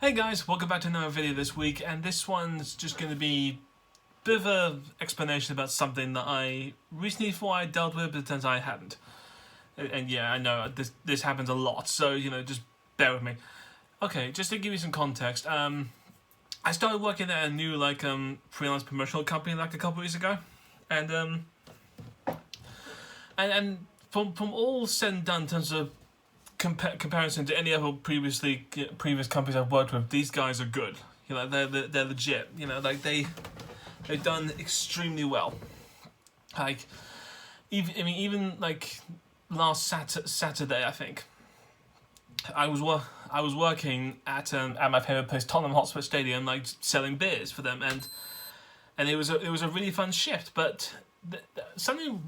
Hey guys, welcome back to another video this week, and this one's just going to be a bit of an explanation about something that I recently thought I dealt with, but it turns out I hadn't. And yeah, I know, this happens a lot, so, just bear with me. Okay, just to give you some context, I started working at a new, freelance promotional company, a couple weeks ago, and from all said and done in terms of comparison to any other previous companies I've worked with, these guys are good. They're legit. They've done extremely well. Even last Saturday, I think I was working at my favorite place, Tottenham Hotspur Stadium, selling beers for them, and it was a really fun shift. But something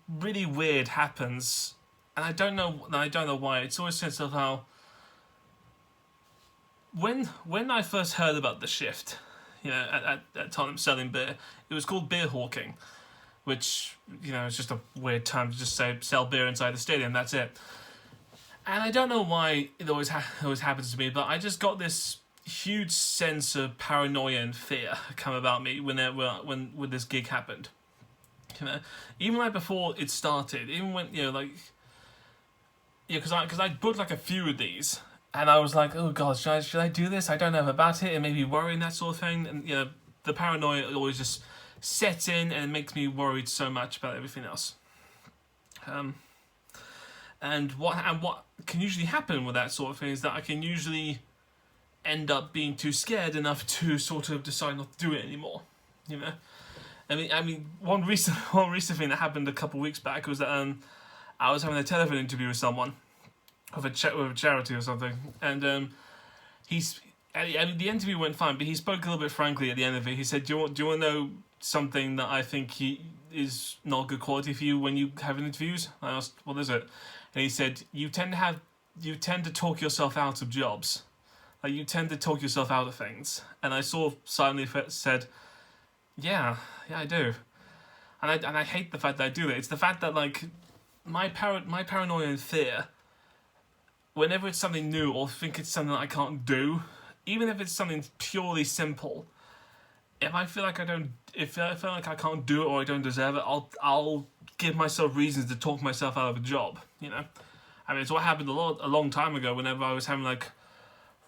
really weird happens. And I don't know why. It's always a sense of how when I first heard about the shift, at Tottenham selling beer, it was called beer hawking, which is just a weird term to just say sell beer inside the stadium. That's it. And I don't know why it always happens to me, but I just got this huge sense of paranoia and fear come about me when this gig happened. Even before it started, even when because I booked a few of these, and I was like, oh god, should I do this? I don't know about it, and maybe worrying, that sort of thing, and the paranoia always just sets in, and it makes me worried so much about everything else. And what can usually happen with that sort of thing is that I can usually end up being too scared enough to sort of decide not to do it anymore. I mean, one recent thing that happened a couple of weeks back was that I was having a telephone interview with someone, with a charity or something, and the interview went fine, but he spoke a little bit frankly at the end of it. He said, "Do you want to know something that I think is not good quality for you when you have interviews?" I asked, "What is it?" And he said, "You tend to talk yourself out of jobs, you tend to talk yourself out of things." And I sort of silently said, "Yeah, I do," and I hate the fact that I do that. It's the fact that my paranoia and fear, whenever it's something new or think it's something that I can't do, even if it's something purely simple, if I feel like I can't do it or I don't deserve it, I'll give myself reasons to talk myself out of a job. It's what happened a long time ago. Whenever I was having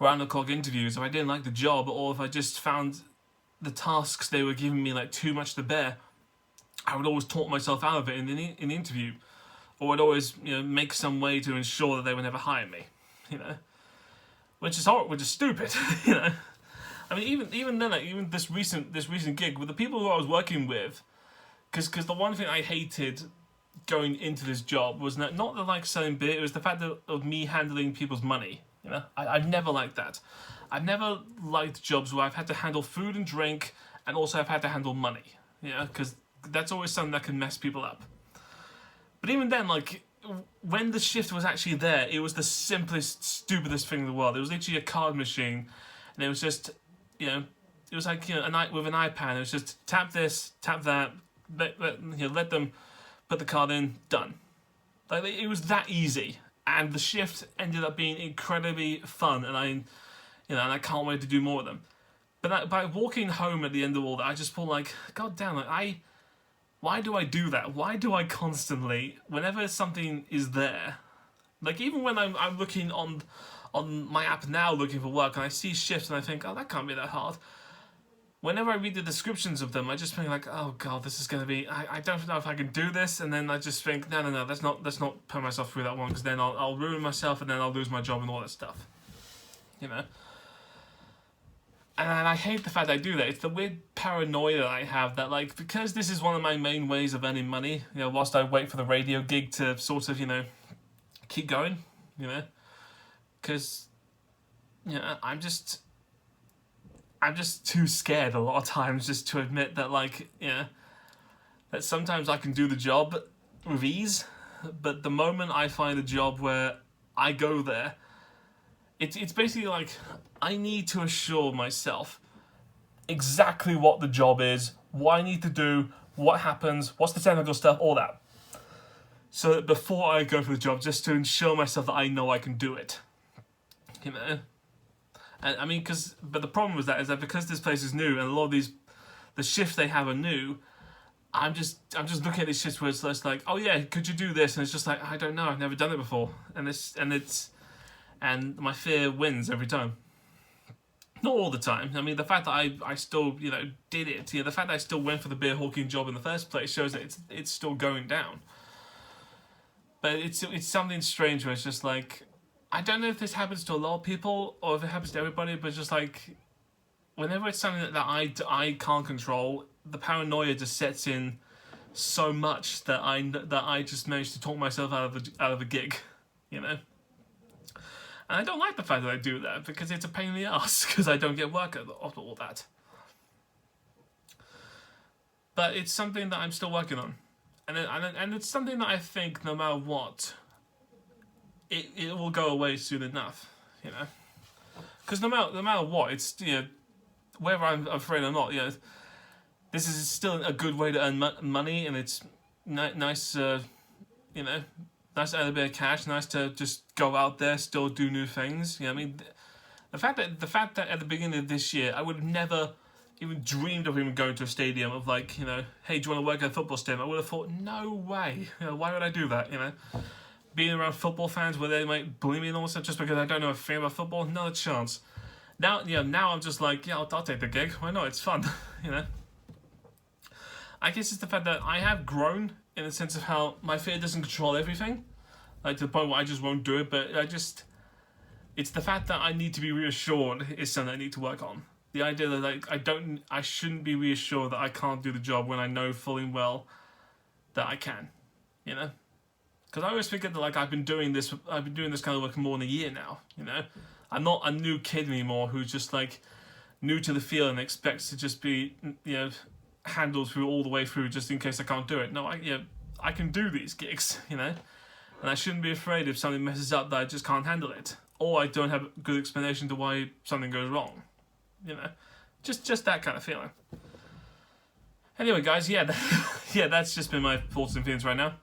round the clock interviews, if I didn't like the job or if I just found the tasks they were giving me too much to bear, I would always talk myself out of it in the interview. Or I'd always, make some way to ensure that they would never hire me, which is horrible, which is stupid, I mean, even then, even this recent gig with the people who I was working with, because the one thing I hated going into this job was not the selling beer. It was the fact of me handling people's money. I've never liked that. I've never liked jobs where I've had to handle food and drink, and also I've had to handle money. Because that's always something that can mess people up. But even then, when the shift was actually there, it was the simplest, stupidest thing in the world. It was literally a card machine, and it was just, it was with an iPad. It was just tap this, tap that, let them put the card in, done. It was that easy, and the shift ended up being incredibly fun, and I can't wait to do more of them. But by walking home at the end of all that, I just thought god damn, why do I do that? Why do I constantly, whenever something is there, even when I'm looking on my app now looking for work and I see shifts and I think, oh, that can't be that hard. Whenever I read the descriptions of them, I just think oh god, this is going to be, I don't know if I can do this, and then I just think, no, let's not put myself through that one, because then I'll ruin myself and then I'll lose my job and all that stuff. And I hate the fact that I do that. It's the weird paranoia that I have that, because this is one of my main ways of earning money, whilst I wait for the radio gig to sort of, keep going, because, I'm just too scared a lot of times just to admit that, that sometimes I can do the job with ease, but the moment I find a job where I go there, it's basically I need to assure myself exactly what the job is, what I need to do, what happens, what's the technical stuff, all that. So that before I go for the job, just to ensure myself that I know I can do it. And I mean, but the problem with that is that because this place is new and a lot of the shifts they have are new, I'm just looking at these shifts where it's just like, oh yeah, could you do this? And it's just like, I don't know, I've never done it before, and my fear wins every time. Not all the time. I mean, the fact that I still, did it, the fact that I still went for the beer hawking job in the first place shows that it's still going down. But it's something strange where it's just like, I don't know if this happens to a lot of people or if it happens to everybody, but just like, whenever it's something that I can't control, the paranoia just sets in so much that I just manage to talk myself out of a gig, And I don't like the fact that I do that because it's a pain in the ass because I don't get work after all that. But it's something that I'm still working on, and it's something that I think no matter what, it will go away soon enough, Because no matter what, it's whether I'm afraid or not, this is still a good way to earn money, and it's nice, nice to earn a bit of cash, nice to just go out there, still do new things. I mean, the fact that at the beginning of this year, I would have never even dreamed of even going to a stadium of like, hey, do you want to work at a football stadium? I would have thought, no way. Why would I do that? Being around football fans where they might bully me and all that stuff just because I don't know a thing about football, not a chance. Now, now I'm just like, I'll take the gig. Why not? It's fun, I guess it's the fact that I have grown in the sense of how my fear doesn't control everything, like to the point where I just won't do it. But it's the fact that I need to be reassured is something I need to work on. The idea that I shouldn't be reassured that I can't do the job when I know fully well that I can, Because I always figured that I've been doing this kind of work more than a year now, I'm not a new kid anymore who's just new to the field and expects to just be handled through all the way through just in case I can't do it. No, I can do these gigs, and I shouldn't be afraid if something messes up that I just can't handle it, or I don't have a good explanation to why something goes wrong, just that kind of feeling. Anyway, guys, that's just been my thoughts and feelings right now.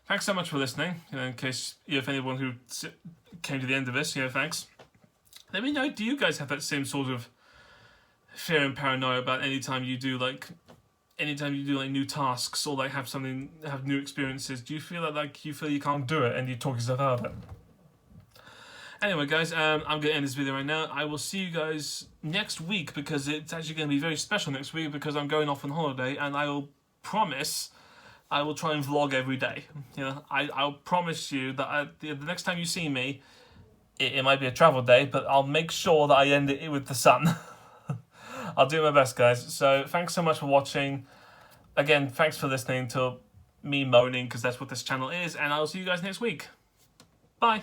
Thanks so much for listening. In case if anyone who came to the end of this, thanks. Let me know. Do you guys have that same sort of fear and paranoia about anytime you do new tasks or have new experiences? Do you feel you can't do it and you talk yourself out of it? Anyway, guys, I'm going to end this video right now. I will see you guys next week because it's actually going to be very special next week because I'm going off on holiday, and I will promise I will try and vlog every day. I'll promise you that the next time you see me, it might be a travel day, but I'll make sure that I end it with the sun. I'll do my best, guys. So thanks so much for watching. Again, thanks for listening to me moaning because that's what this channel is, and I'll see you guys next week. Bye.